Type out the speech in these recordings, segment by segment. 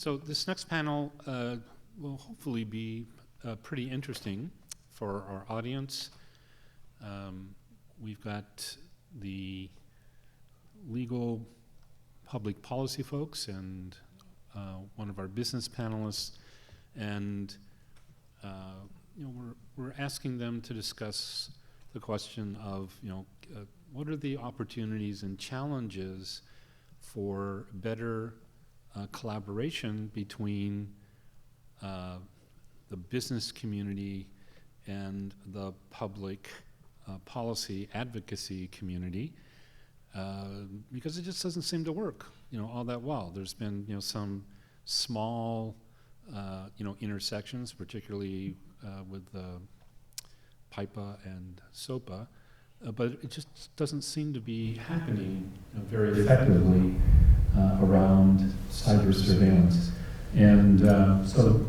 So this next panel will hopefully be pretty interesting for our audience. We've got the legal public policy folks and one of our business panelists, and we're asking them to discuss the question of what are the opportunities and challenges for better collaboration between the business community and the public policy advocacy community, because it just doesn't seem to work, all that well. There's been, some small, intersections, particularly with PIPA and SOPA, but it just doesn't seem to be happening very effectively around cyber surveillance. And so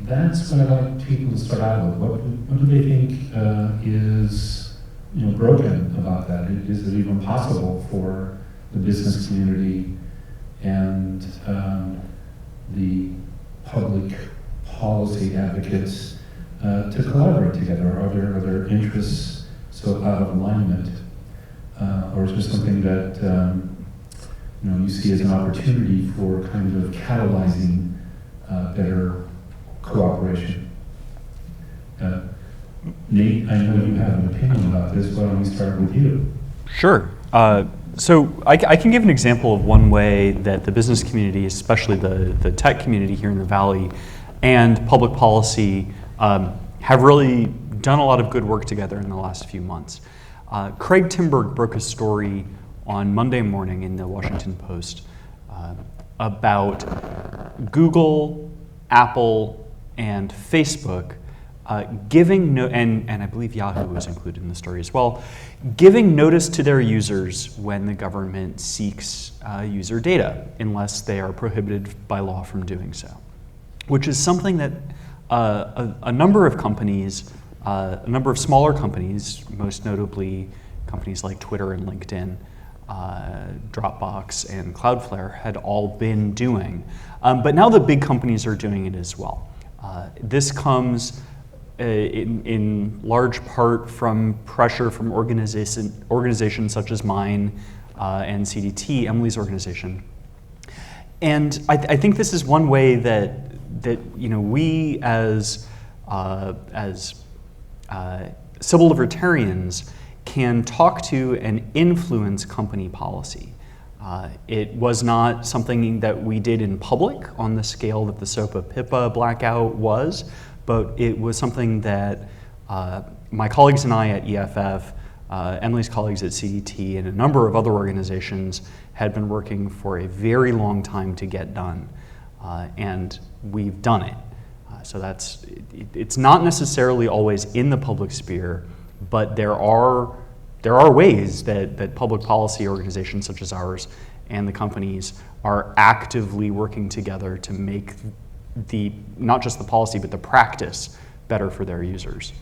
that's what I'd like people to start out with. What do they think is broken about that? Is it even possible for the business community and the public policy advocates to collaborate together? Are there interests so out of alignment, or is this something that you see as an opportunity for kind of catalyzing better cooperation? Nate, I know you have an opinion about this. Why don't we start with you? Sure. So I can give an example of one way that the business community, especially the tech community here in the Valley, and public policy have really done a lot of good work together in the last few months. Craig Timberg broke a story on Monday morning in the Washington Post about Google, Apple, and Facebook giving, and I believe Yahoo was included in the story as well, giving notice to their users when the government seeks user data, unless they are prohibited by law from doing so, which is something that a number of companies, a number of smaller companies, most notably companies like Twitter and LinkedIn, Dropbox and Cloudflare had all been doing. But now the big companies are doing it as well. This comes in large part from pressure from organizations such as mine and CDT, Emily's organization. And I think this is one way that we as civil libertarians can talk to and influence company policy. It was not something that we did in public on the scale that the SOPA-PIPA blackout was, but it was something that my colleagues and I at EFF, Emily's colleagues at CDT, and a number of other organizations had been working for a very long time to get done, and we've done it. So it's not necessarily always in the public sphere, but there are ways that public policy organizations such as ours and the companies are actively working together to make not just the policy but the practice better for their users.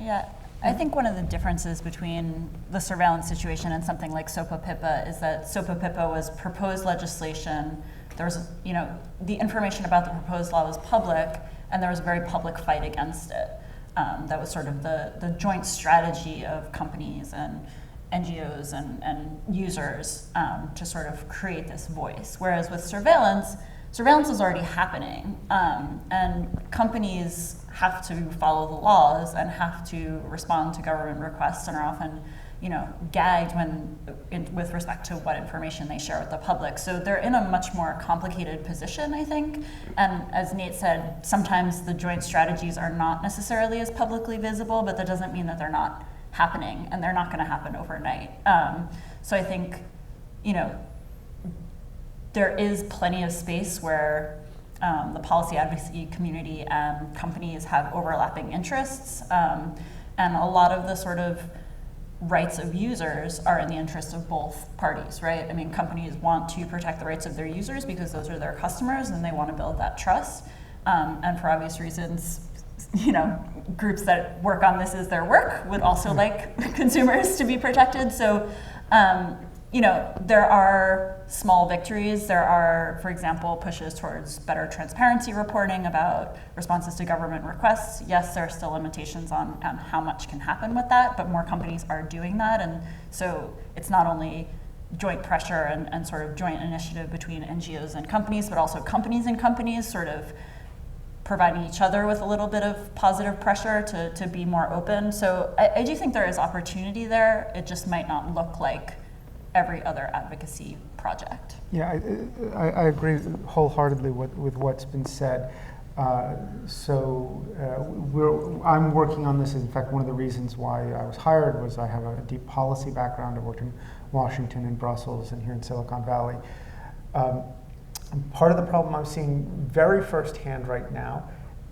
Yeah, I think one of the differences between the surveillance situation and something like SOPA-PIPA is that SOPA-PIPA was proposed legislation. There was, the information about the proposed law was public, and there was a very public fight against it. That was sort of the joint strategy of companies and NGOs and users to sort of create this voice. Whereas with surveillance is already happening, and companies have to follow the laws and have to respond to government requests and are often gagged with respect to what information they share with the public. So they're in a much more complicated position, I think. And as Nate said, sometimes the joint strategies are not necessarily as publicly visible, but that doesn't mean that they're not happening, and they're not going to happen overnight. So I think, there is plenty of space where the policy advocacy community and companies have overlapping interests, and a lot of the sort of rights of users are in the interest of both parties, right? I mean, companies want to protect the rights of their users because those are their customers and they want to build that trust. And for obvious reasons, groups that work on this as their work would also like consumers to be protected. So there are small victories. There are, for example, pushes towards better transparency reporting about responses to government requests. Yes, there are still limitations on how much can happen with that, but more companies are doing that. And so it's not only joint pressure and sort of joint initiative between NGOs and companies, but also companies and companies sort of providing each other with a little bit of positive pressure to be more open. So I do think there is opportunity there. It just might not look like every other advocacy project. Yeah, I agree wholeheartedly with what's been said. I'm working on this. In fact, one of the reasons why I was hired was I have a deep policy background. I've worked in Washington and Brussels and here in Silicon Valley. Part of the problem I'm seeing very firsthand right now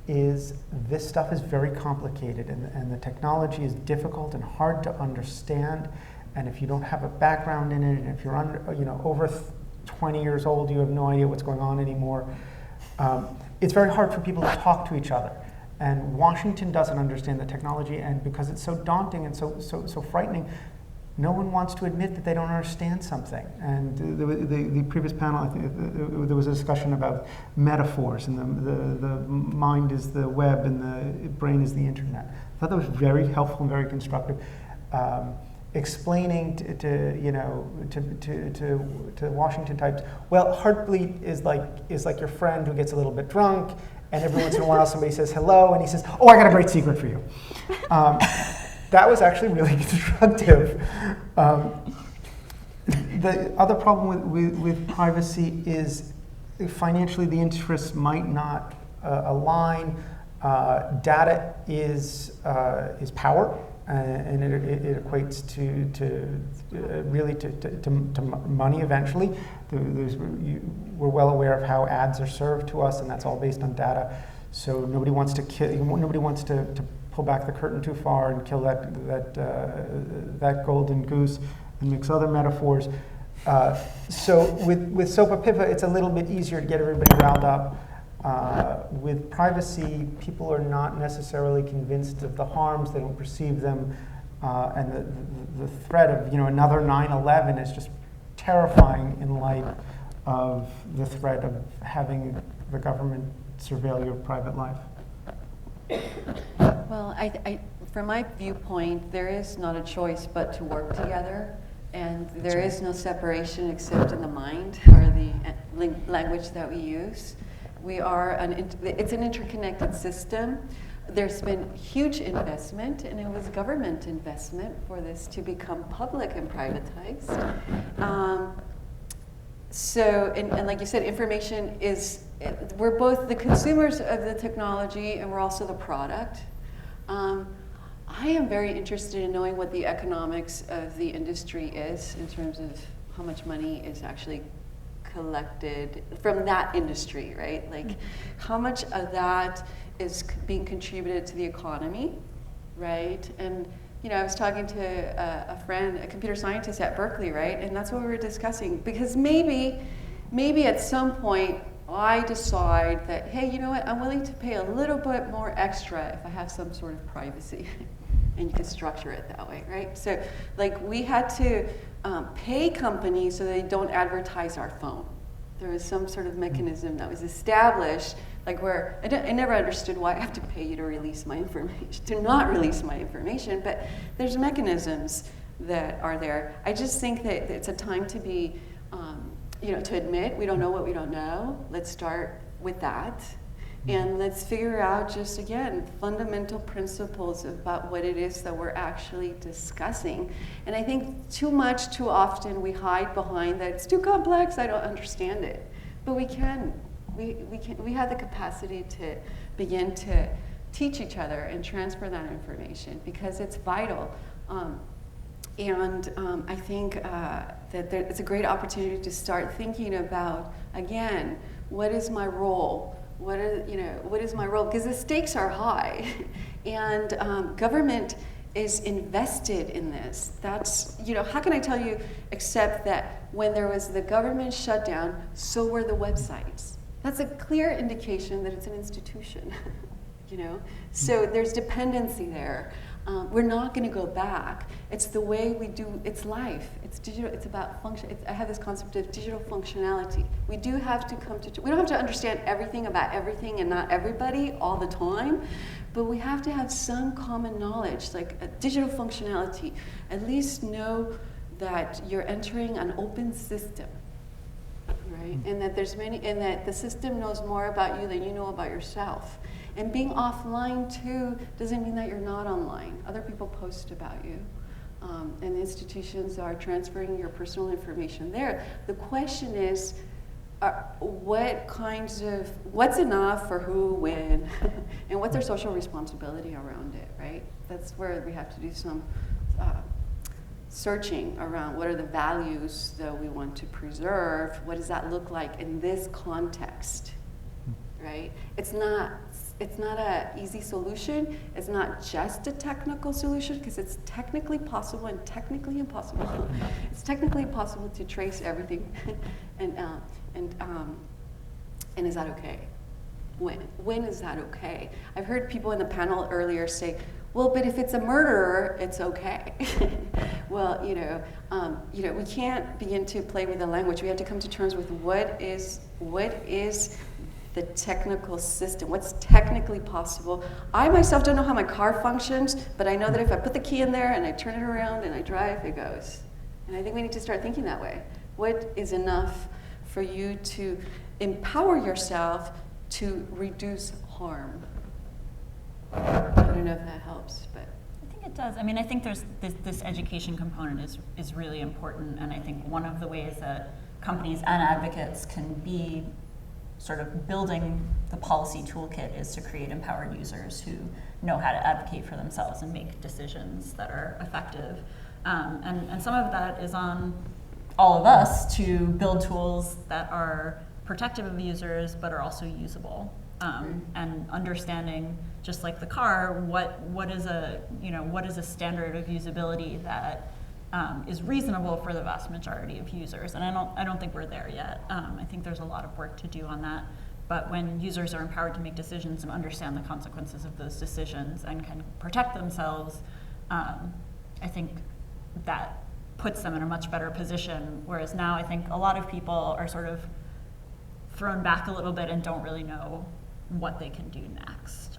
is this stuff is very complicated, and the technology is difficult and hard to understand. And if you don't have a background in it, and if you're over 20 years old, you have no idea what's going on anymore. It's very hard for people to talk to each other. And Washington doesn't understand the technology, and because it's so daunting and so frightening, no one wants to admit that they don't understand something. And the previous panel, I think there was a discussion about metaphors, and the mind is the web and the brain is the internet. I thought that was very helpful and very constructive. Explaining to Washington types, well, heartbleed is like your friend who gets a little bit drunk, and every once in a while somebody says hello, and he says, "Oh, I got a great secret for you." That was actually really constructive. The other problem with privacy is financially the interests might not align. Data is power. And it equates to money eventually. We're well aware of how ads are served to us, and that's all based on data. So nobody wants to pull back the curtain too far and kill that golden goose and mix other metaphors. So with SOPA PIPA, it's a little bit easier to get everybody riled up. With privacy, people are not necessarily convinced of the harms. They don't perceive them, and the threat of another 9/11 is just terrifying in light of the threat of having the government surveil your private life. Well, from my viewpoint, there is not a choice but to work together, and there is no separation except in the mind or the language that we use. It's an interconnected system. There's been huge investment, and it was government investment for this to become public and privatized. And like you said, information we're both the consumers of the technology, and we're also the product. I am very interested in knowing what the economics of the industry is in terms of how much money is actually collected from that industry, right? Like, how much of that is being contributed to the economy, right? And I was talking to a friend, a computer scientist at Berkeley, right? And that's what we were discussing, because maybe at some point I decide that, hey, you know what? I'm willing to pay a little bit more extra if I have some sort of privacy, and you can structure it that way, right? So, like, we had to pay companies so they don't advertise our phone. There was some sort of mechanism that was established, like where I never understood why I have to pay you to release my information, to not release my information, but there's mechanisms that are there. I just think that it's a time to be, to admit we don't know what we don't know. Let's start with that. And let's figure out, just again, fundamental principles about what it is that we're actually discussing. And I think too often we hide behind that it's too complex, I don't understand it. But we can. We have the capacity to begin to teach each other and transfer that information, because it's vital. I think that it's a great opportunity to start thinking about, again, what is my role? What is my role? Because the stakes are high, and government is invested in this. That's, how can I tell you, except that when there was the government shutdown, so were the websites. That's a clear indication that it's an institution, So there's dependency there. We're not going to go back. It's the way we do, it's life. It's digital, it's about function. I have this concept of digital functionality. We do have to we don't have to understand everything about everything and not everybody all the time, but we have to have some common knowledge, like a digital functionality. At least know that you're entering an open system, right? And that and that the system knows more about you than you know about yourself. And being offline too doesn't mean that you're not online. Other people post about you. And institutions are transferring your personal information there. The question is, what's enough for who, when, and what's their social responsibility around it, right? That's where we have to do some searching around what are the values that we want to preserve. What does that look like in this context, right? It's not an easy solution. It's not just a technical solution, because it's technically possible and technically impossible. It's technically impossible to trace everything, and is that okay? When is that okay? I've heard people in the panel earlier say, well, but if it's a murderer, it's okay. Well, we can't begin to play with the language. We have to come to terms with what is the technical system, what's technically possible. I myself don't know how my car functions, but I know that if I put the key in there and I turn it around and I drive, it goes. And I think we need to start thinking that way. What is enough for you to empower yourself to reduce harm? I don't know if that helps, but. I think it does. I mean, I think there's this education component is really important, and I think one of the ways that companies and advocates can be sort of building the policy toolkit is to create empowered users who know how to advocate for themselves and make decisions that are effective. And some of that is on all of us to build tools that are protective of users but are also usable. And understanding, just like the car, what is a standard of usability that is reasonable for the vast majority of users, and I don't think we're there yet. I think there's a lot of work to do on that. But when users are empowered to make decisions and understand the consequences of those decisions and can protect themselves, I think that puts them in a much better position. Whereas now, I think a lot of people are sort of thrown back a little bit and don't really know what they can do next.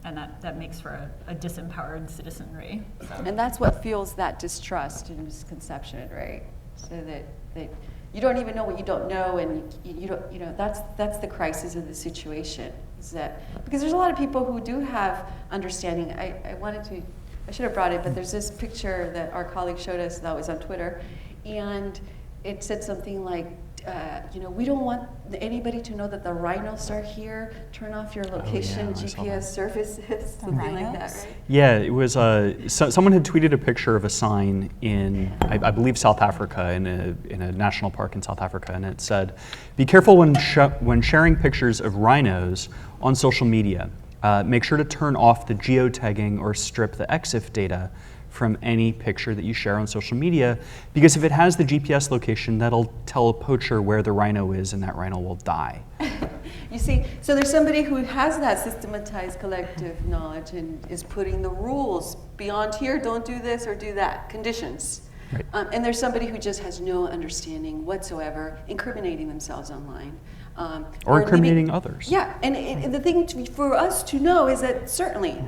And that makes for a disempowered citizenry. So. And that's what fuels that distrust and misconception, right? So that you don't even know what you don't know, and you don't, that's the crisis of the situation. Is that because there's a lot of people who do have understanding. I should have brought it, but there's this picture that our colleague showed us that was on Twitter, and it said something like, we don't want anybody to know that the rhinos are here. Turn off your location GPS services, something like that, right? Yeah, it was. Someone had tweeted a picture of a sign in, I believe, South Africa, in a national park in South Africa, and it said, "Be careful when sharing pictures of rhinos on social media. Make sure to turn off the geotagging or strip the EXIF data from any picture that you share on social media, because if it has the GPS location, that'll tell a poacher where the rhino is, and that rhino will die." You see, so there's somebody who has that systematized collective knowledge and is putting the rules beyond here, don't do this or do that, conditions. Right. And there's somebody who just has no understanding whatsoever, incriminating themselves online. Or incriminating others. Yeah, and the thing for us to know is that certainly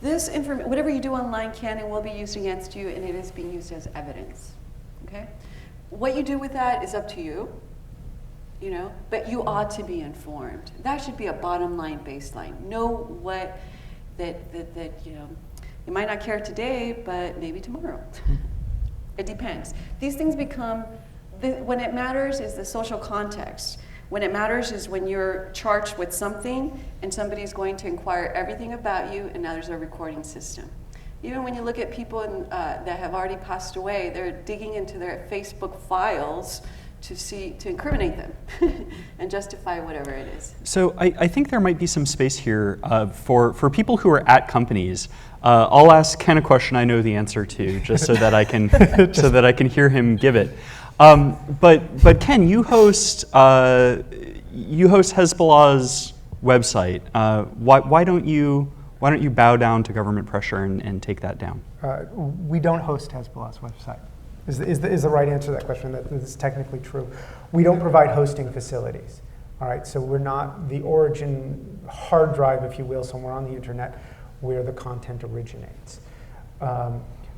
this information, whatever you do online can and will be used against you, and it is being used as evidence, okay? What you do with that is up to you, but you ought to be informed. That should be a bottom line baseline. Know what, that you might not care today, but maybe tomorrow. It depends. These things become, when it matters is the social context. When it matters is when you're charged with something and somebody's going to inquire everything about you, and now there's a recording system. Even when you look at people that have already passed away, they're digging into their Facebook files to incriminate them and justify whatever it is. So I think there might be some space here for people who are at companies. I'll ask Ken a question I know the answer to, just so that I can hear him give it. But Ken, you host Hezbollah's website. Why don't you Why don't you bow down to government pressure and take that down? We don't host Hezbollah's website, is the right answer to that question. That is technically true. We don't provide hosting facilities. All right, so we're not the origin hard drive, if you will, somewhere on the internet where the content originates.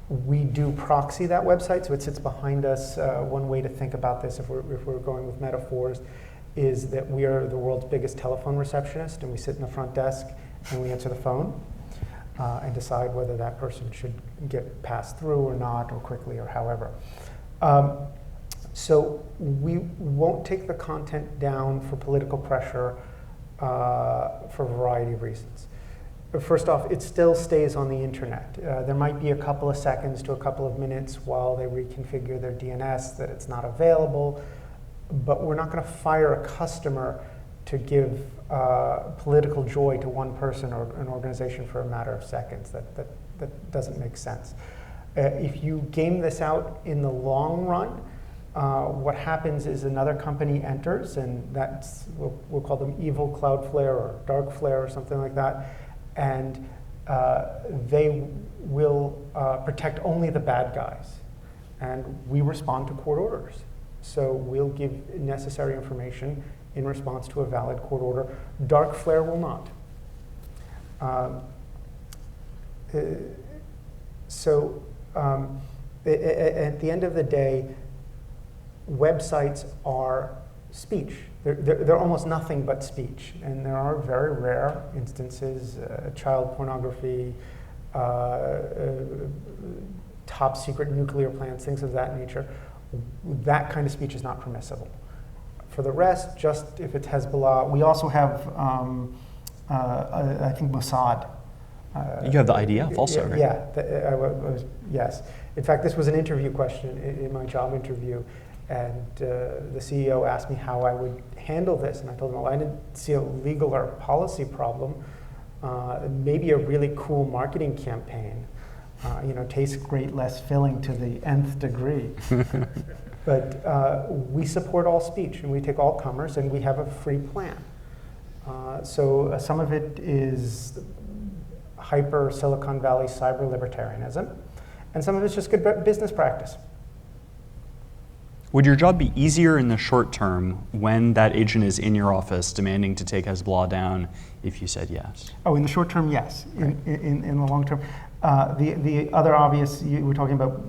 We do proxy that website, so it sits behind us. One way to think about this, if we're going with metaphors, is that we are the world's biggest telephone receptionist, and we sit in the front desk and we answer the phone and decide whether that person should get passed through or not, or quickly, or however. So we won't take the content down for political pressure for a variety of reasons. First off, it still stays on the internet. There might be a couple of seconds to a couple of minutes while they reconfigure their DNS that it's not available, but we're not going to fire a customer to give political joy to one person or an organization for a matter of seconds. That doesn't make sense. If you game this out in the long run, what happens is another company enters, and that's, we'll call them evil Cloudflare or Darkflare or something like that, and they will protect only the bad guys. And we respond to court orders. So we'll give necessary information in response to a valid court order. Darkflare will not. At the end of the day, websites are speech. They're almost nothing but speech, and there are very rare instances, child pornography, top secret nuclear plants, things of that nature. That kind of speech is not permissible. For the rest, just if it's Hezbollah, we also have, I think, Mossad. You have the IDF also, right? Yeah, yes. In fact, this was an interview question in my job interview. And the CEO asked me how I would handle this, and I told him, well, I didn't see a legal or policy problem. Maybe a really cool marketing campaign. Tastes great, less filling to the nth degree. But we support all speech, and we take all comers, and we have a free plan. So some of it is hyper Silicon Valley cyber libertarianism, and some of it's just good business practice. Would your job be easier in the short term when that agent is in your office demanding to take Hezbollah down if you said yes? Oh, in the short term, yes. Right. In the long term. The other obvious, you were talking about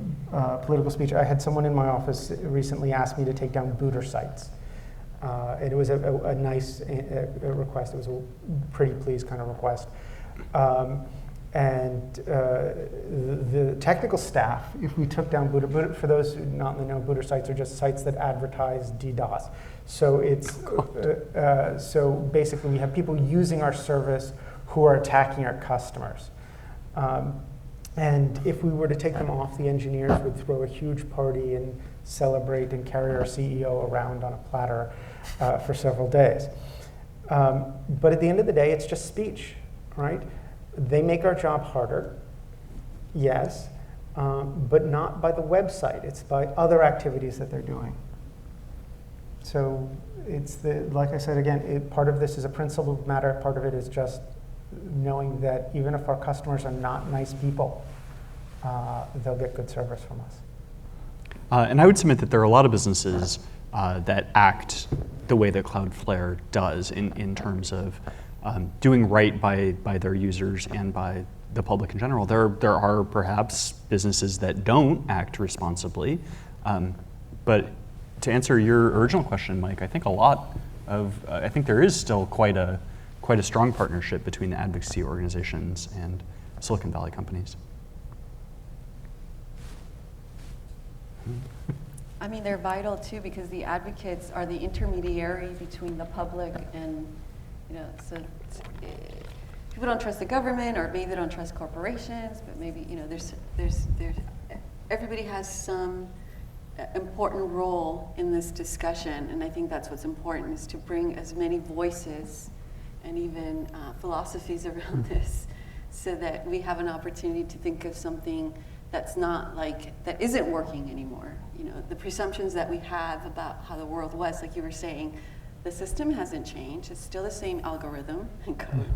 political speech. I had someone in my office recently ask me to take down booter sites. And it was a nice request. It was a pretty please kind of request. And the technical staff, if we took down booter, for those who not in the know, booter sites are just sites that advertise DDoS. So it's so basically we have people using our service who are attacking our customers. And if we were to take them off, the engineers would throw a huge party and celebrate and carry our CEO around on a platter for several days. But at the end of the day, it's just speech, right? They make our job harder, yes, but not by the website. It's by other activities that they're doing. So it's like I said again, part of this is a principled matter. Part of it is just knowing that even if our customers are not nice people, they'll get good service from us. And I would submit that there are a lot of businesses that act the way that Cloudflare does in terms of doing right by their users and by the public in general. There are perhaps businesses that don't act responsibly, but to answer your original question, Mike, I think I think there is still quite a strong partnership between the advocacy organizations and Silicon Valley companies. I mean, they're vital too because the advocates are the intermediary between the public and, so people don't trust the government, or maybe they don't trust corporations, but maybe, there's everybody has some important role in this discussion, and I think that's what's important, is to bring as many voices and even philosophies around this so that we have an opportunity to think of something that isn't working anymore. The presumptions that we have about how the world was, like you were saying, the system hasn't changed. It's still the same algorithm and code.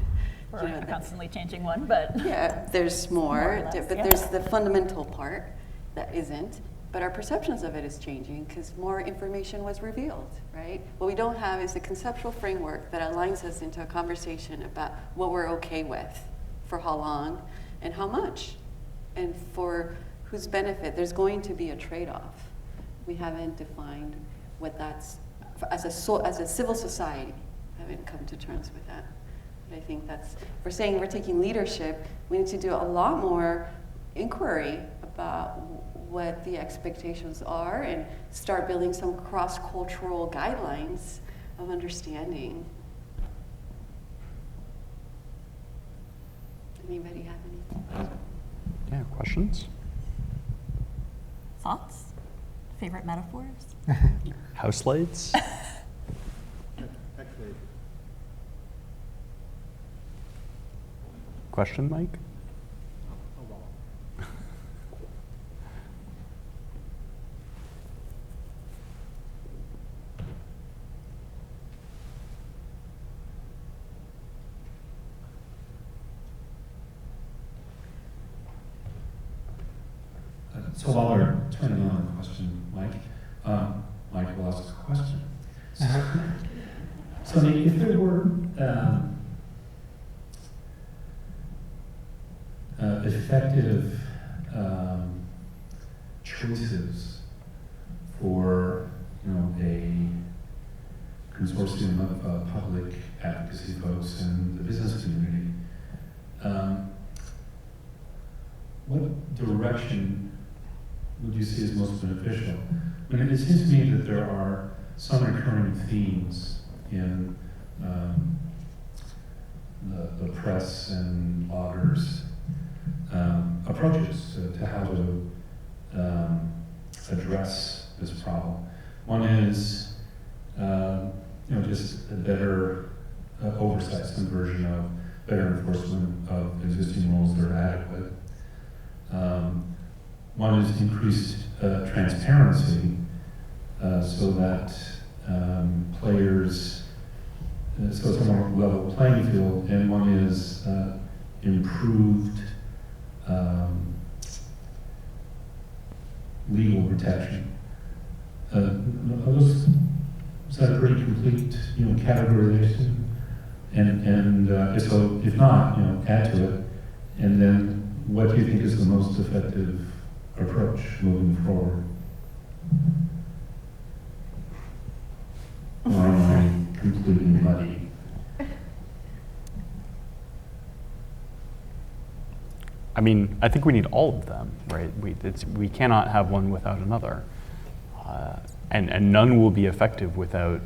Or you know, a constantly changing one, but. yeah, there's More or more, less, but yeah. there's the fundamental part that isn't. But our perceptions of it is changing because more information was revealed, right? What we don't have is a conceptual framework that aligns us into a conversation about what we're okay with, for how long, and how much, and for whose benefit. There's going to be a trade-off. We haven't defined what that's, as a civil society, haven't come to terms with that. But I think that's, if we're saying we're taking leadership, we need to do a lot more inquiry about what the expectations are and start building some cross-cultural guidelines of understanding. Anybody have anything? Yeah, questions? Thoughts? Favorite metaphors? House lights? Actually, Question, Mike? oh well. So while we're turning on the question, Mike, Mike will ask a question. So I mean, if there were effective choices for, you know, a consortium of public advocacy folks and the business community, what direction would you see as most beneficial? I mean, it seems to me that there are some recurring themes in the press and bloggers' approaches to how to address this problem. One is, you know, just a better oversight, some version of better enforcement of existing rules that are adequate. One is increased transparency so that players, so it's a more level playing field, and one is improved legal protection. Is that a pretty complete, you know, categorization? And so if not, you know, add to it, and then what do you think is the most effective approach moving forward? Or am I completely muddy? I mean, I think we need all of them, right? We cannot have one without another. And none will be effective without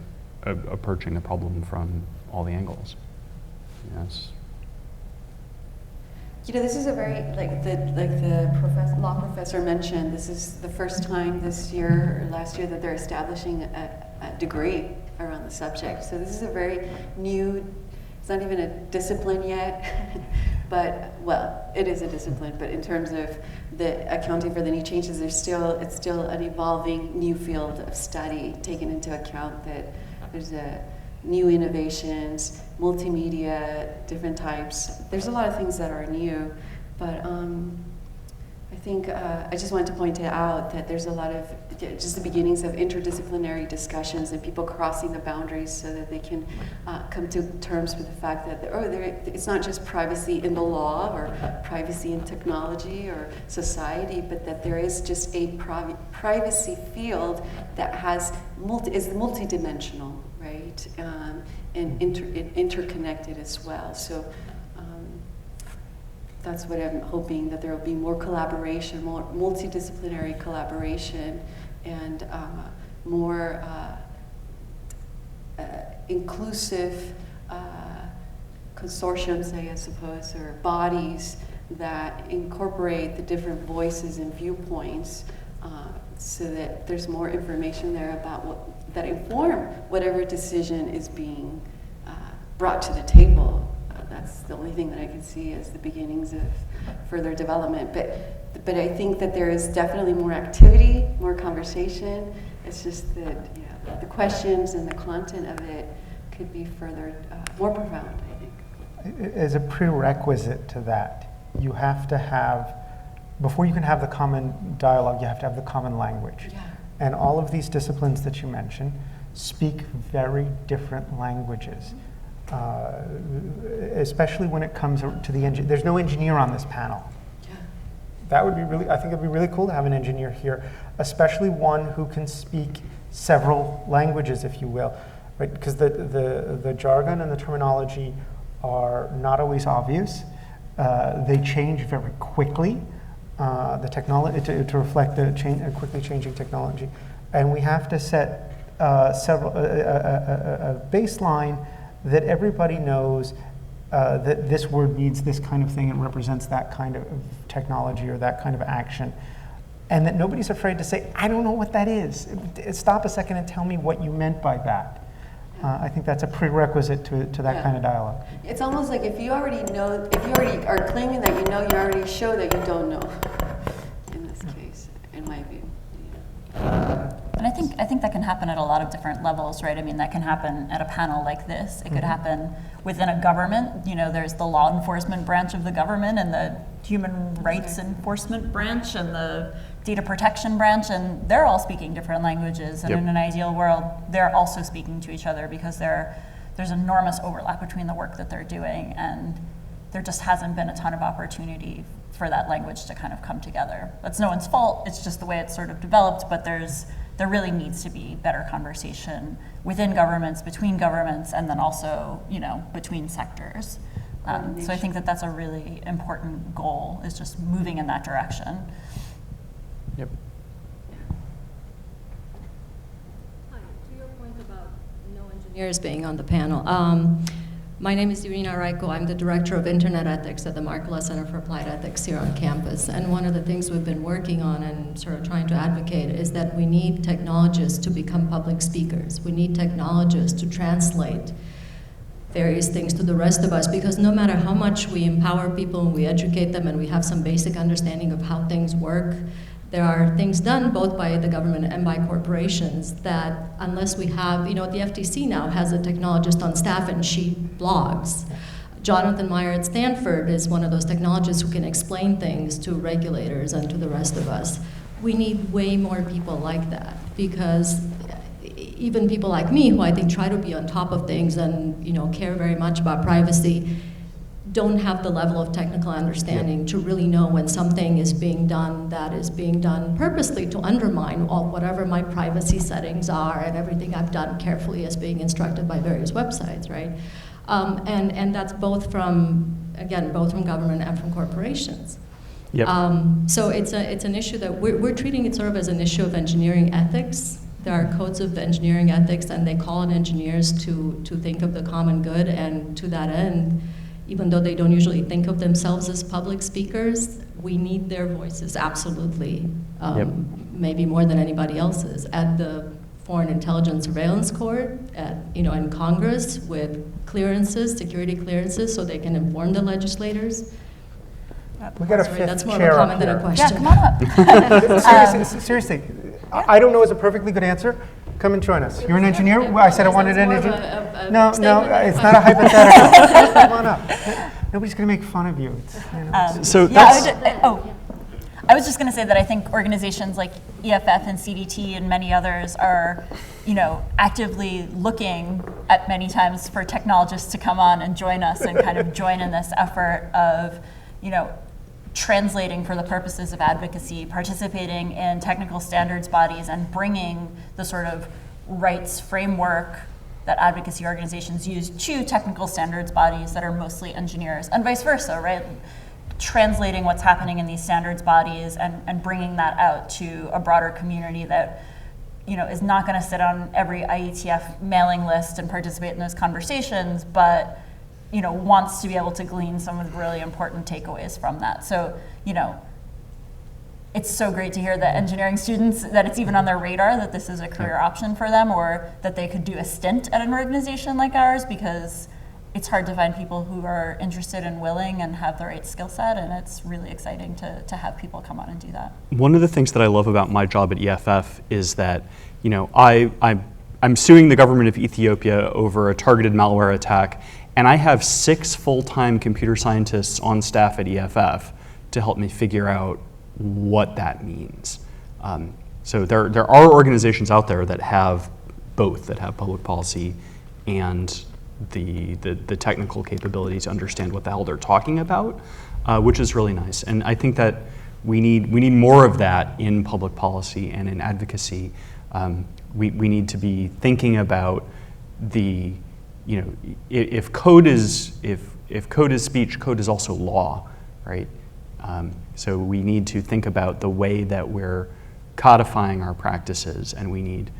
approaching the problem from all the angles. Yes. You know, this is a very, like the law professor mentioned, this is the first time this year or last year that they're establishing a degree around the subject. So this is a very new, it's not even a discipline yet, but, well, it is a discipline, but in terms of the accounting for the new changes, it's still an evolving new field of study, taking into account that there's new innovations, multimedia, different types. There's a lot of things that are new, but I think I just wanted to point it out that there's a lot of just the beginnings of interdisciplinary discussions and people crossing the boundaries so that they can come to terms with the fact that it's not just privacy in the law or privacy in technology or society, but that there is just a privacy field that is multidimensional, right, and interconnected as well. So that's what I'm hoping, that there will be more collaboration, more multidisciplinary collaboration, and more inclusive consortiums, I suppose, or bodies that incorporate the different voices and viewpoints, so that there's more information there about that inform whatever decision is being brought to the table. That's the only thing that I can see as the beginnings of further development. But I think that there is definitely more activity, more conversation. It's just that the questions and the content of it could be further more profound, I think. as a prerequisite to that, you have to have, before you can have the common dialogue, you have to have the common language. Yeah. And all of these disciplines that you mentioned speak very different languages, especially when it comes to the engineer. There's no engineer on this panel. Yeah. That would be really, I think it'd be really cool to have an engineer here, especially one who can speak several languages, if you will, right? Because the jargon and the terminology are not always obvious. They change very quickly. The technology to reflect the quickly changing technology, and we have to set a baseline that everybody knows that this word means this kind of thing and represents that kind of technology or that kind of action, and that nobody's afraid to say, I don't know what that is. Stop a second and tell me what you meant by that. I think that's a prerequisite to that kind of dialogue. It's almost like if you already know, if you already are claiming that you know, you already show that you don't know. In this case, in my view. And I think that can happen at a lot of different levels, right? I mean, that can happen at a panel like this. It could happen within a government. You know, there's the law enforcement branch of the government and the human rights enforcement branch and the data protection branch, and they're all speaking different languages. And in an ideal world, they're also speaking to each other because there's enormous overlap between the work that they're doing, and there just hasn't been a ton of opportunity for that language to kind of come together. That's no one's fault. It's just the way it's sort of developed, but there really needs to be better conversation within governments, between governments, and then also, you know, between sectors. So I think that that's a really important goal, is just moving in that direction. Yep. Hi, to your point about no engineers being on the panel. My name is Irina Raiko. I'm the Director of Internet Ethics at the Markkula Center for Applied Ethics here on campus. And one of the things we've been working on and sort of trying to advocate is that we need technologists to become public speakers. We need technologists to translate various things to the rest of us, because no matter how much we empower people and we educate them and we have some basic understanding of how things work, there are things done both by the government and by corporations that unless we have, you know, the FTC now has a technologist on staff and she blogs. Jonathan Meyer at Stanford is one of those technologists who can explain things to regulators and to the rest of us. We need way more people like that, because even people like me, who I think try to be on top of things and, you know, care very much about privacy, don't have the level of technical understanding to really know when something is being done that is being done purposely to undermine all whatever my privacy settings are and everything I've done carefully as being instructed by various websites, right? And that's both from government and from corporations. Yep. So it's an issue that we're treating it sort of as an issue of engineering ethics. There are codes of engineering ethics, and they call on engineers to think of the common good, and to that end, even though they don't usually think of themselves as public speakers, we need their voices, absolutely, maybe more than anybody else's. At the Foreign Intelligence Surveillance Court, in Congress, with clearances, security clearances, so they can inform the legislators. We got a Sorry, fifth that's more of chair a up comment than a here. question. Yeah, come on up. Seriously, I don't know is a perfectly good answer. Come and join us. You're an engineer? Well, I said I wanted an engineer. No, it's not a hypothetical. Come on up. Nobody's going to make fun of you. So I was just going to say that I think organizations like EFF and CDT and many others are, you know, actively looking at many times for technologists to come on and join us and kind of join in this effort of, you know, translating for the purposes of advocacy, participating in technical standards bodies, and bringing the sort of rights framework that advocacy organizations use to technical standards bodies that are mostly engineers, and vice versa, right? Translating what's happening in these standards bodies and bringing that out to a broader community that, you know, is not going to sit on every IETF mailing list and participate in those conversations, but, you know, wants to be able to glean some of the really important takeaways from that. So, you know, it's so great to hear that engineering students, that it's even on their radar that this is a career option for them, or that they could do a stint at an organization like ours, because it's hard to find people who are interested and willing and have the right skill set, and it's really exciting to have people come on and do that. One of the things that I love about my job at EFF is that, you know, I'm suing the government of Ethiopia over a targeted malware attack, And I have 6 full-time computer scientists on staff at EFF to help me figure out what that means. So there are organizations out there that have both, that have public policy and the technical capability to understand what the hell they're talking about, which is really nice. And I think that we need more of that in public policy and in advocacy. We need to be thinking about the, if code is speech, code is also law, right? So we need to think about the way that we're codifying our practices, and we need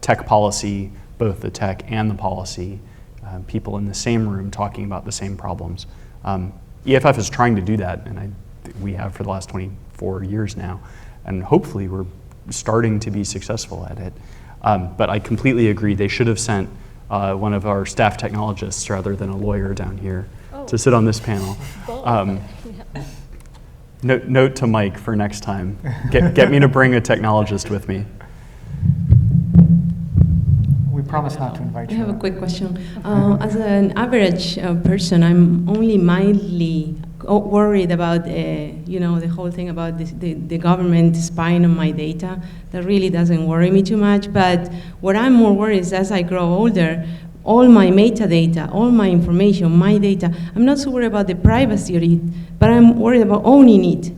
tech policy, both the tech and the policy, people in the same room talking about the same problems. EFF is trying to do that, and we have for the last 24 years now, and hopefully we're starting to be successful at it. But I completely agree, they should have sent one of our staff technologists rather than a lawyer down here to sit on this panel. Note to Mike for next time, get me to bring a technologist with me. We promise not to invite I you. have a quick question. As an average person, I'm only mildly worried about, the whole thing about the government spying on my data. That really doesn't worry me too much. But what I'm more worried is as I grow older, all my metadata, all my information, my data, I'm not so worried about the privacy of it, but I'm worried about owning it,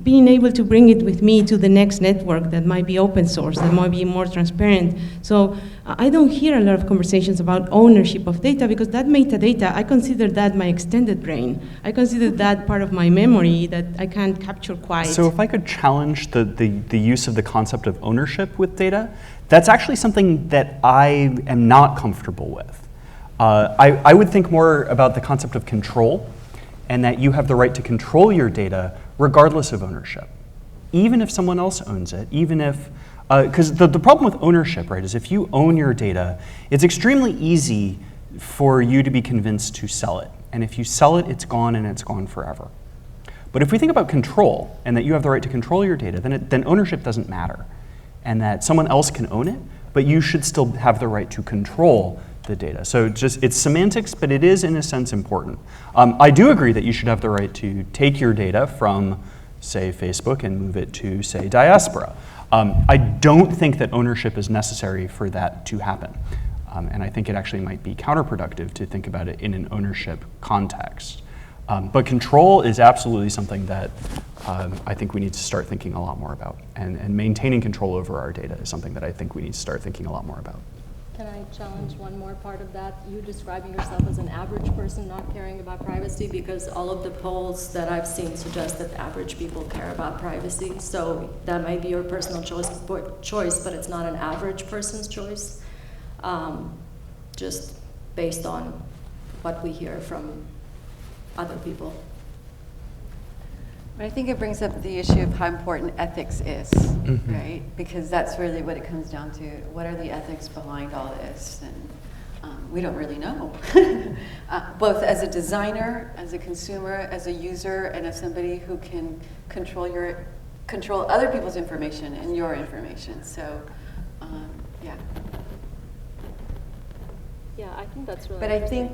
being able to bring it with me to the next network that might be open source, that might be more transparent. So I don't hear a lot of conversations about ownership of data, because that metadata, I consider that my extended brain. I consider that part of my memory that I can't capture quite. So if I could challenge the use of the concept of ownership with data, that's actually something that I am not comfortable with. I would think more about the concept of control, and that you have the right to control your data regardless of ownership. Even if someone else owns it, even if, because the problem with ownership, right, is if you own your data, it's extremely easy for you to be convinced to sell it. And if you sell it, it's gone and it's gone forever. But if we think about control, and that you have the right to control your data, then ownership doesn't matter. And that someone else can own it, but you should still have the right to control the data. So it's semantics, but it is in a sense important. I do agree that you should have the right to take your data from, say, Facebook and move it to, say, Diaspora. I don't think that ownership is necessary for that to happen. And I think it actually might be counterproductive to think about it in an ownership context. But control is absolutely something that I think we need to start thinking a lot more about. And maintaining control over our data is something that I think we need to start thinking a lot more about. Can I challenge one more part of that? You describing yourself as an average person not caring about privacy, because all of the polls that I've seen suggest that average people care about privacy. So that might be your personal choice, but it's not an average person's choice, just based on what we hear from other people. I think it brings up the issue of how important ethics is, right? Because that's really what it comes down to. What are the ethics behind all this? And we don't really know. Both as a designer, as a consumer, as a user, and as somebody who can control other people's information and your information. So, yeah. Yeah, I think that's really But I think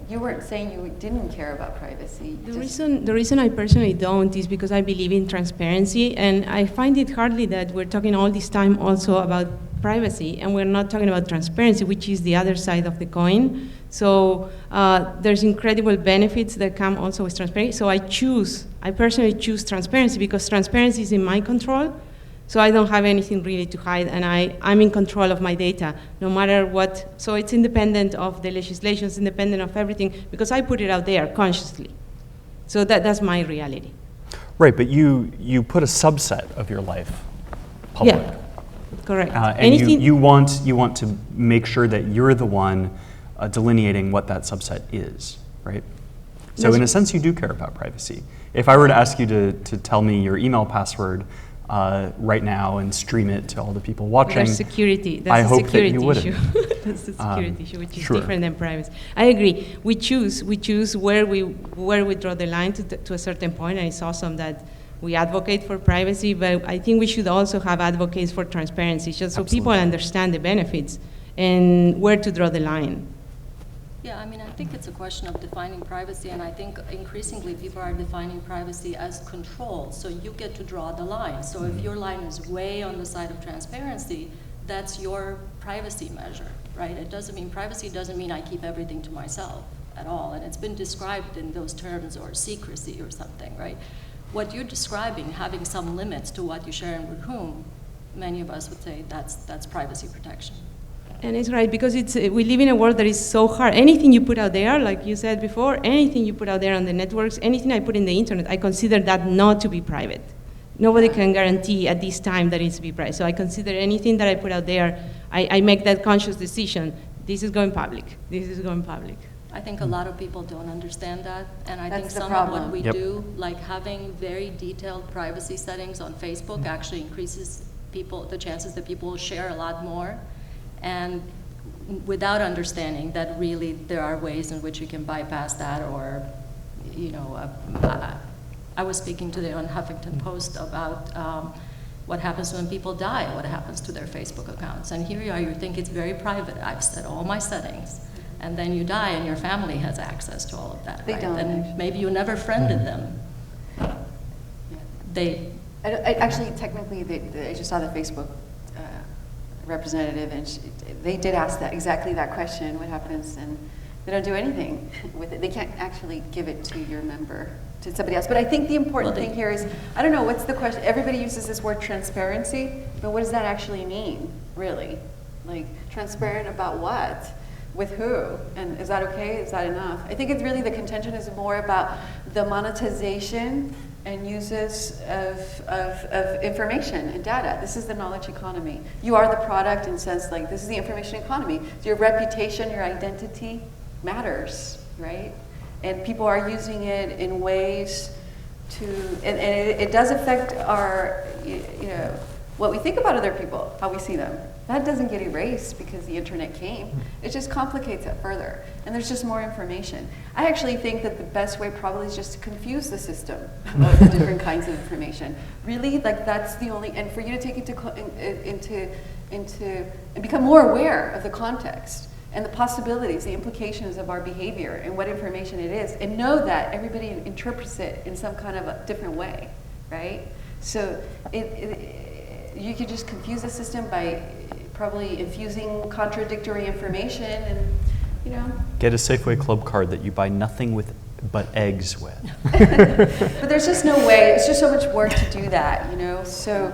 you weren't saying you didn't care about privacy. The reason I personally don't is because I believe in transparency, and I find it hardly that we're talking all this time also about privacy, and we're not talking about transparency, which is the other side of the coin. So there's incredible benefits that come also with transparency. So I personally choose transparency because transparency is in my control. So I don't have anything really to hide, and I'm in control of my data, no matter what. So it's independent of the legislation, it's independent of everything, because I put it out there consciously. So that's my reality. Right, but you put a subset of your life public. Yeah, correct. And you want to make sure that you're the one delineating what that subset is, right? So in a sense, you do care about privacy. If I were to ask you to tell me your email password right now and stream it to all the people watching, There's security. That's I a hope security that you wouldn't. issue. That's the security issue, which is Sure. different than privacy. I agree. We choose where we draw the line to a certain point, and it's awesome that we advocate for privacy, but I think we should also have advocates for transparency, just so people understand the benefits and where to draw the line. Yeah, I mean, I think it's a question of defining privacy, and I think increasingly people are defining privacy as control. So you get to draw the line. So if your line is way on the side of transparency, that's your privacy measure, right? It doesn't mean, privacy doesn't mean I keep everything to myself at all. And it's been described in those terms, or secrecy or something, right? What you're describing, having some limits to what you share and with whom, many of us would say that's privacy protection. And it's right, because we live in a world that is so hard. Anything you put out there, like you said before, anything you put out there on the networks, anything I put in the internet, I consider that not to be private. Nobody can guarantee at this time that it's to be private. So I consider anything that I put out there, I make that conscious decision. This is going public. This is going public. I think a lot of people don't understand that, and I think That's the some of problem. what we Yep. do, like having very detailed privacy settings on Facebook, actually increases the chances that people will share a lot more, and without understanding that really there are ways in which you can bypass that, or, you know, I was speaking today on Huffington Post about what happens when people die, what happens to their Facebook accounts, and here you are, you think it's very private, I've set all my settings, and then you die and your family has access to all of that, They right? don't, And actually. maybe you never friended them. They, Actually, technically, I just saw the Facebook representative, and they did ask that exactly that question: what happens? And they don't do anything with it. They can't actually give it to your member, to somebody else. But I think the important thing here is, I don't know, what's the question? Everybody uses this word transparency, but what does that actually mean, really? Like, transparent about what? With who? And is that okay? Is that enough? I think it's really, the contention is more about the monetization and uses of information and data. This is the knowledge economy. You are the product, in a sense, like, this is the information economy. Your reputation, your identity matters, right? And people are using it in ways to, and it does affect our, you know, what we think about other people, how we see them. That doesn't get erased because the internet came. It just complicates it further. And there's just more information. I actually think that the best way probably is just to confuse the system of the different kinds of information. Really, like, that's the only, and for you to take it into and become more aware of the context and the possibilities, the implications of our behavior and what information it is, and know that everybody interprets it in some kind of a different way, right? So you could just confuse the system by probably infusing contradictory information, and, you know. Get a Safeway Club card that you buy nothing with but eggs with. But there's just no way. It's just so much work to do that, you know. So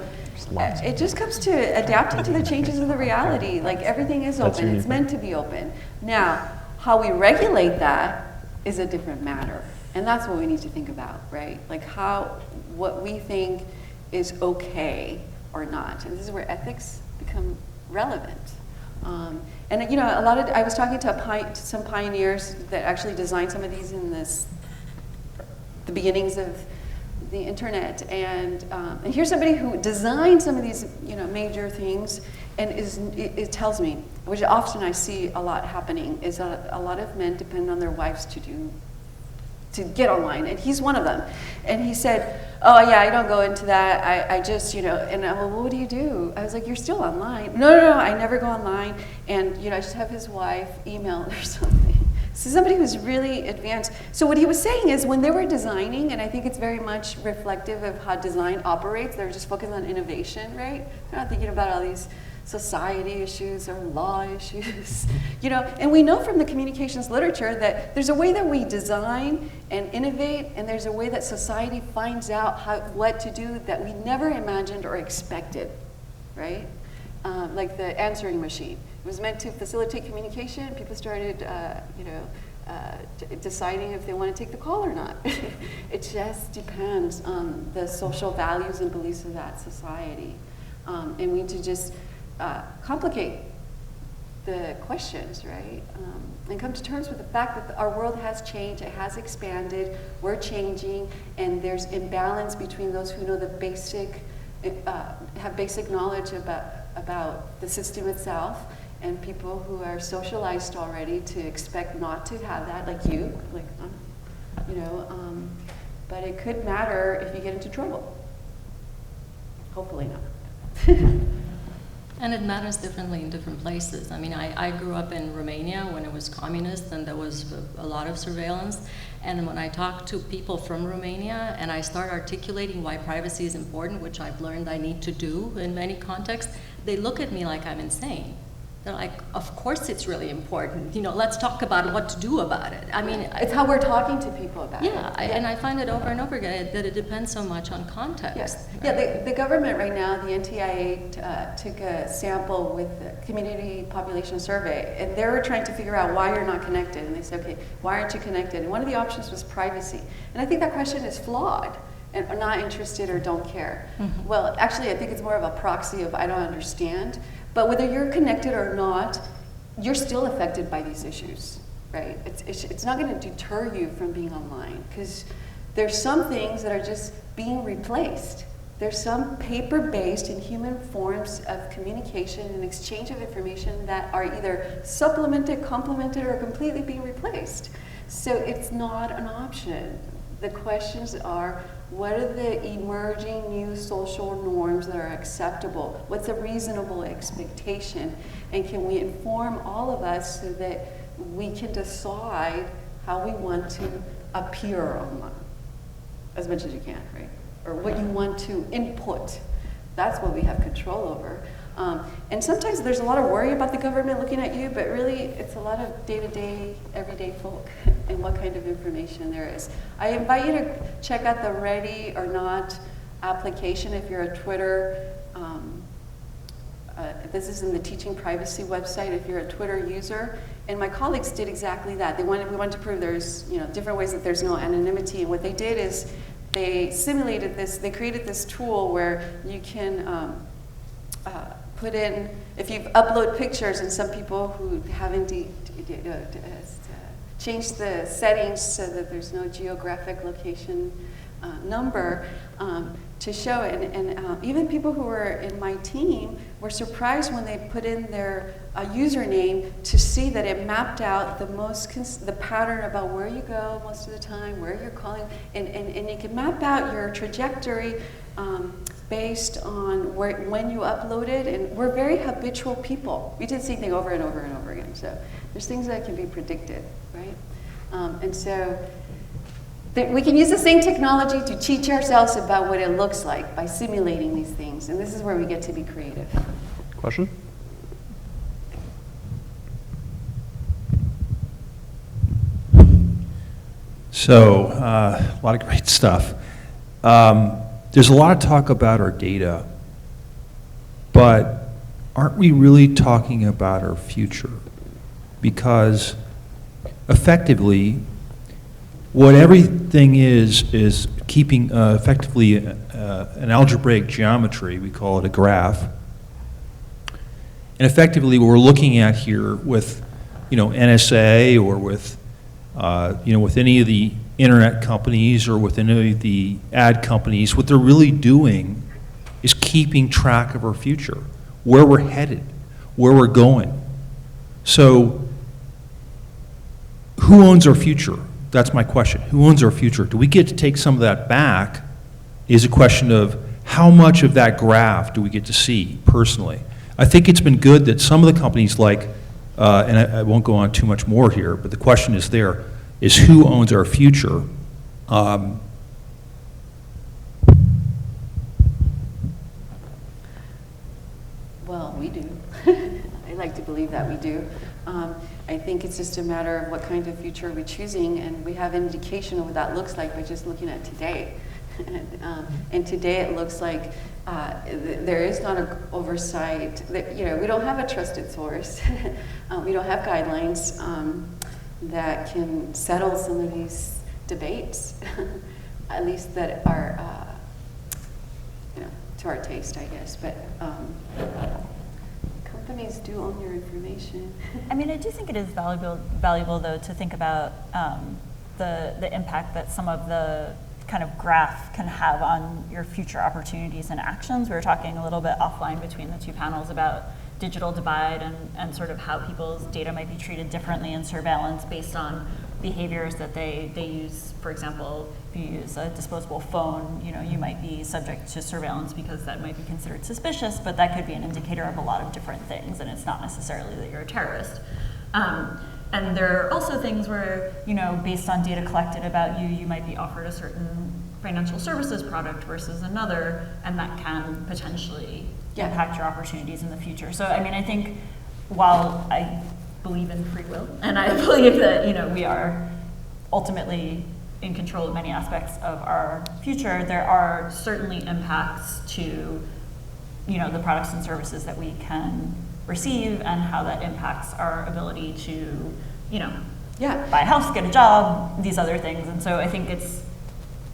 lots. it just comes to adapting to the changes of the reality. Like, everything is That's open. your It's new meant to be open. Now, how we regulate that is a different matter, and that's what we need to think about, right? Like, what we think is okay or not, and this is where ethics become relevant. And, you know, I was talking to some pioneers that actually designed some of these in the beginnings of the internet, and here's somebody who designed some of these, you know, major things, and it tells me, which often I see a lot happening, is a lot of men depend on their wives to get online, and he's one of them. And he said, oh yeah, I don't go into that, I just, you know, and I'm, well, what do you do? I was like, you're still online. No, I never go online, and, you know, I just have his wife email or something. So somebody who's really advanced. So what he was saying is, when they were designing, and I think it's very much reflective of how design operates, they're just focused on innovation, right? They're not thinking about all these society issues or law issues, you know. And we know from the communications literature that there's a way that we design and innovate, and there's a way that society finds out what to do that we never imagined or expected, right? Like the answering machine. It was meant to facilitate communication. People started, deciding if they want to take the call or not. It just depends on the social values and beliefs of that society. And we need to just complicate the questions, right? And come to terms with the fact that our world has changed, it has expanded, we're changing, and there's imbalance between those who know the basic, have basic knowledge about the system itself, and people who are socialized already to expect not to have that, like you, like, you know, but it could matter if you get into trouble. Hopefully not. And it matters differently in different places. I mean, I grew up in Romania when it was communist and there was a lot of surveillance. And when I talk to people from Romania and I start articulating why privacy is important, which I've learned I need to do in many contexts, they look at me like I'm insane. They're like, of course it's really important. You know, let's talk about what to do about it. I mean, It's how we're talking to people about it. yeah, and I find it over and over again that it depends so much on context. Yes. right? Yeah, the government right now, the NTIA took a sample with the community population survey, and they were trying to figure out why you're not connected. And they said, okay, why aren't you connected? And one of the options was privacy. And I think that question is flawed and are not interested or don't care. Mm-hmm. Well, actually, I think it's more of a proxy of I don't understand. But whether you're connected or not, you're still affected by these issues, right? It's not going to deter you from being online, because there's some things that are just being replaced. There's some paper-based and human forms of communication and exchange of information that are either supplemented, complemented, or completely being replaced. So it's not an option. The questions are, what are the emerging new social norms that are acceptable? What's a reasonable expectation? And can we inform all of us so that we can decide how we want to appear online? As much as you can, right? Or what you want to input. That's what we have control over. And sometimes there's a lot of worry about the government looking at you, but really it's a lot of day-to-day, everyday folk and what kind of information there is. I invite you to check out the Ready or Not application if you're a Twitter. This is in the Teaching Privacy website if you're a Twitter user. And my colleagues did exactly that. We wanted to prove there's different ways that there's no anonymity. And what they did is they simulated this, they created this tool where you can put in, if you upload pictures, and some people who haven't changed the settings so that there's no geographic location number to show it. And even people who were in my team were surprised when they put in their username to see that it mapped out the pattern about where you go most of the time, where you're calling, and it can map out your trajectory based on when you uploaded. And we're very habitual people. We did the same thing over and over and over again. So there's things that can be predicted, right? And so we can use the same technology to teach ourselves about what it looks like by simulating these things. And this is where we get to be creative. Question? So, a lot of great stuff. There's a lot of talk about our data, but aren't we really talking about our future? Because effectively, what everything is keeping effectively an algebraic geometry, we call it a graph. And effectively what we're looking at here with NSA or with with any of the internet companies or with any of the ad companies, what they're really doing is keeping track of our future, where we're headed, where we're going. So who owns our future? That's my question. Who owns our future? Do we get to take some of that back? Is a question of how much of that graph do we get to see personally? I think it's been good that some of the companies like, and I won't go on too much more here, but the question is who owns our future? Well, we do. I like to believe that we do. I think it's just a matter of what kind of future we're choosing, and we have an indication of what that looks like by just looking at today. And today it looks like there is not an oversight. We don't have a trusted source. We don't have guidelines that can settle some of these debates, at least that are to our taste, I guess. But companies do own your information. I mean, I do think it is valuable though, to think about the impact that some of the kind of graph can have on your future opportunities and actions. We were talking a little bit offline between the two panels about digital divide and sort of how people's data might be treated differently in surveillance based on behaviors that they use. For example, if you use a disposable phone, you might be subject to surveillance because that might be considered suspicious, but that could be an indicator of a lot of different things, and it's not necessarily that you're a terrorist. And there are also things where, based on data collected about you, you might be offered a certain financial services product versus another, and that can potentially impact your opportunities in the future. So, I think while I believe in free will, and I believe that, we are ultimately in control of many aspects of our future, there are certainly impacts to, the products and services that we can receive and how that impacts our ability to, buy a house, get a job, these other things. And so I think it's,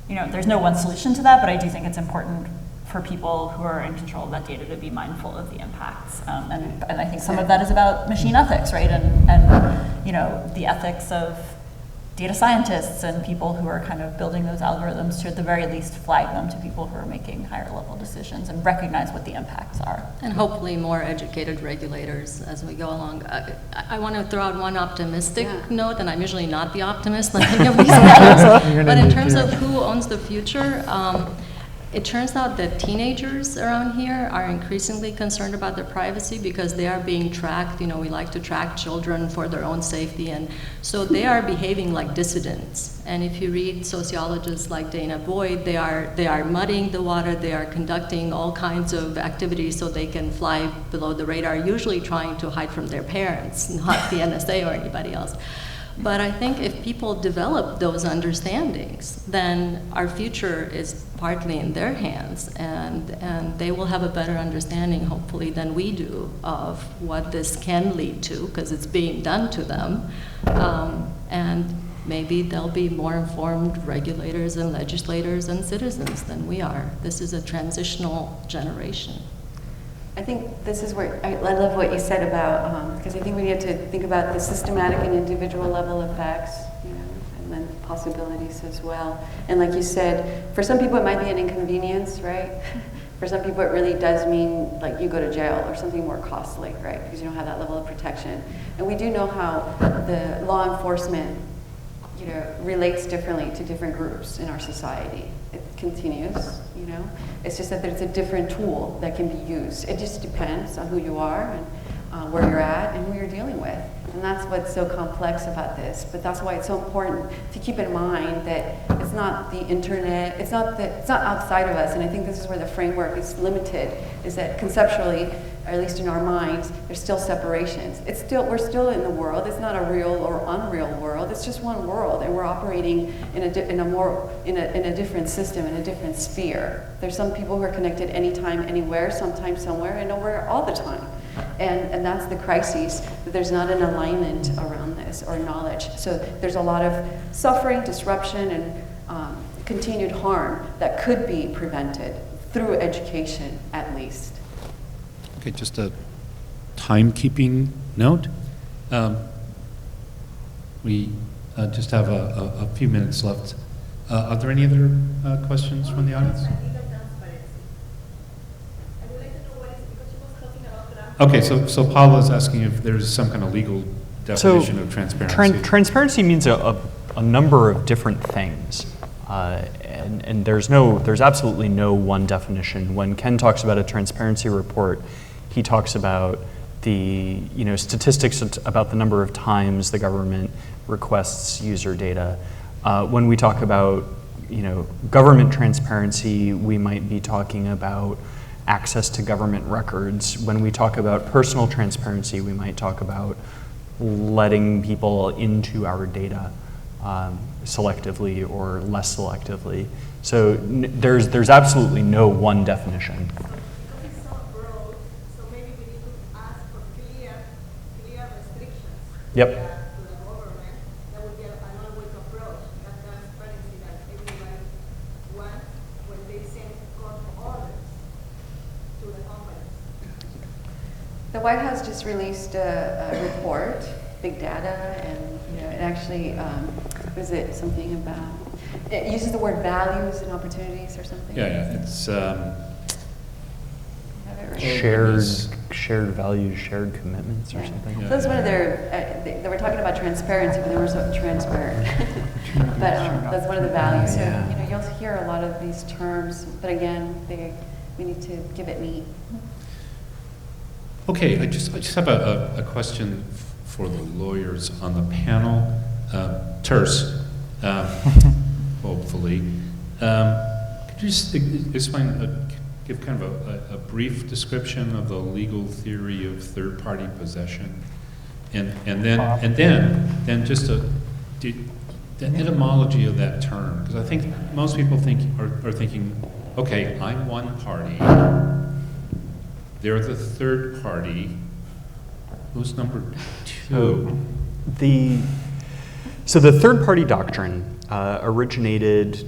there's no one solution to that, but I do think it's important for people who are in control of that data to be mindful of the impacts. And I think some of that is about machine ethics, right? And the ethics of data scientists and people who are kind of building those algorithms to at the very least flag them to people who are making higher level decisions and recognize what the impacts are. And hopefully more educated regulators as we go along. I want to throw out one optimistic note, and I'm usually not the optimist on any of these matters, but in terms of who owns the future, it turns out that teenagers around here are increasingly concerned about their privacy because they are being tracked. We like to track children for their own safety, and so they are behaving like dissidents. And if you read sociologists like Dana Boyd, they are muddying the water, they are conducting all kinds of activities so they can fly below the radar, usually trying to hide from their parents, not the NSA or anybody else. But I think if people develop those understandings, then our future is partly in their hands, and they will have a better understanding, hopefully, than we do of what this can lead to, because it's being done to them. And maybe they'll be more informed regulators and legislators and citizens than we are. This is a transitional generation. I think this is where I love what you said about, because I think we need to think about the systematic and individual level effects, and then possibilities as well. And like you said, for some people it might be an inconvenience, right? For some people it really does mean like you go to jail or something more costly, right? Because you don't have that level of protection. And we do know how the law enforcement, relates differently to different groups in our society. It continues, It's just that there's a different tool that can be used. It just depends on who you are and where you're at and who you're dealing with. And that's what's so complex about this. But that's why it's so important to keep in mind that it's not the internet, it's not outside of us. And I think this is where the framework is limited, is that conceptually, or at least in our minds, there's still separations. We're still in the world. It's not a real or unreal world. It's just one world, and we're operating in a different system, in a different sphere. There's some people who are connected anytime, anywhere, sometimes, somewhere, and nowhere all the time. And that's the crisis, that there's not an alignment around this or knowledge. So there's a lot of suffering, disruption, and continued harm that could be prevented through education, at least. Okay, just a timekeeping note. We just have a few minutes left. Are there any other questions from the audience? Okay, so Paula is asking if there's some kind of legal definition of transparency. Transparency means a number of different things. And there's absolutely no one definition. When Ken talks about a transparency report, he talks about the statistics about the number of times the government requests user data. When we talk about government transparency, we might be talking about access to government records. When we talk about personal transparency, we might talk about letting people into our data selectively or less selectively. So there's absolutely no one definition. Yep. To the government, that would be another way to approach that transparency that everybody wants when they send orders to the companies. The White House just released a report, big data, and it actually, was it something about, it uses the word values and opportunities or something? Yeah, it's shared shared values, shared commitments, or Yeah. something. So that's one of their, they were talking about transparency, but they were so transparent. But that's one of the values. So, Yeah. you know, you'll hear a lot of these terms, but again, we need to give it meat. Okay, I just have a question for the lawyers on the panel. Terse, hopefully. Could you just explain, give kind of a brief description of the legal theory of third-party possession, and then just the etymology of that term, because I think most people are thinking, okay, I'm one party, they're the third party, who's number two? So the third-party doctrine originated,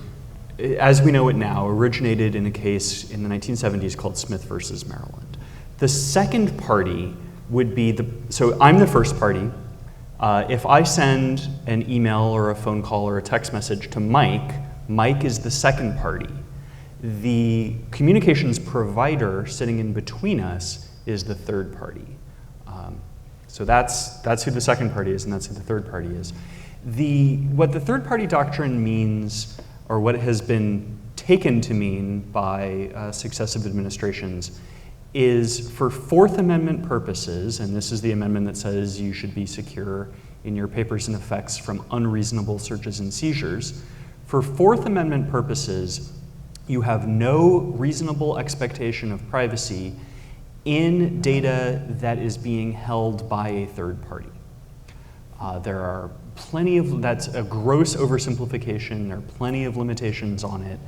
as we know it now, originated in a case in the 1970s called Smith versus Maryland. The second party would be so I'm the first party. If I send an email or a phone call or a text message to Mike, Mike is the second party. The communications provider sitting in between us is the third party. So that's who the second party is, and that's who the third party is. What the third party doctrine means, or what it has been taken to mean by successive administrations, is for Fourth Amendment purposes, and this is the amendment that says you should be secure in your papers and effects from unreasonable searches and seizures. For Fourth Amendment purposes, you have no reasonable expectation of privacy in data that is being held by a third party. There are plenty of, that's a gross oversimplification, there are plenty of limitations on it,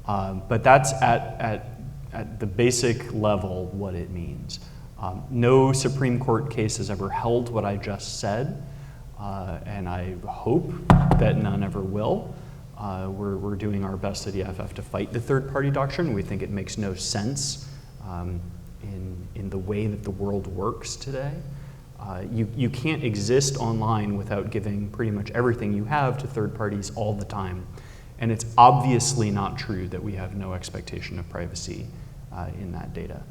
but that's at the basic level what it means. No Supreme Court case has ever held what I just said, and I hope that none ever will. We're doing our best at EFF to fight the third party doctrine. We think it makes no sense in the way that the world works today. You can't exist online without giving pretty much everything you have to third parties all the time. And it's obviously not true that we have no expectation of privacy in that data.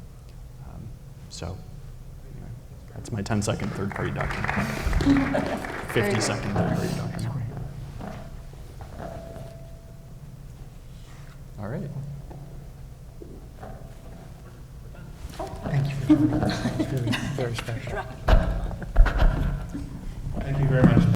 So anyway, that's my 10-second third party doctrine. 50-second third party doctrine. All right. Thank you for doing that. It's really very special. Thank you very much.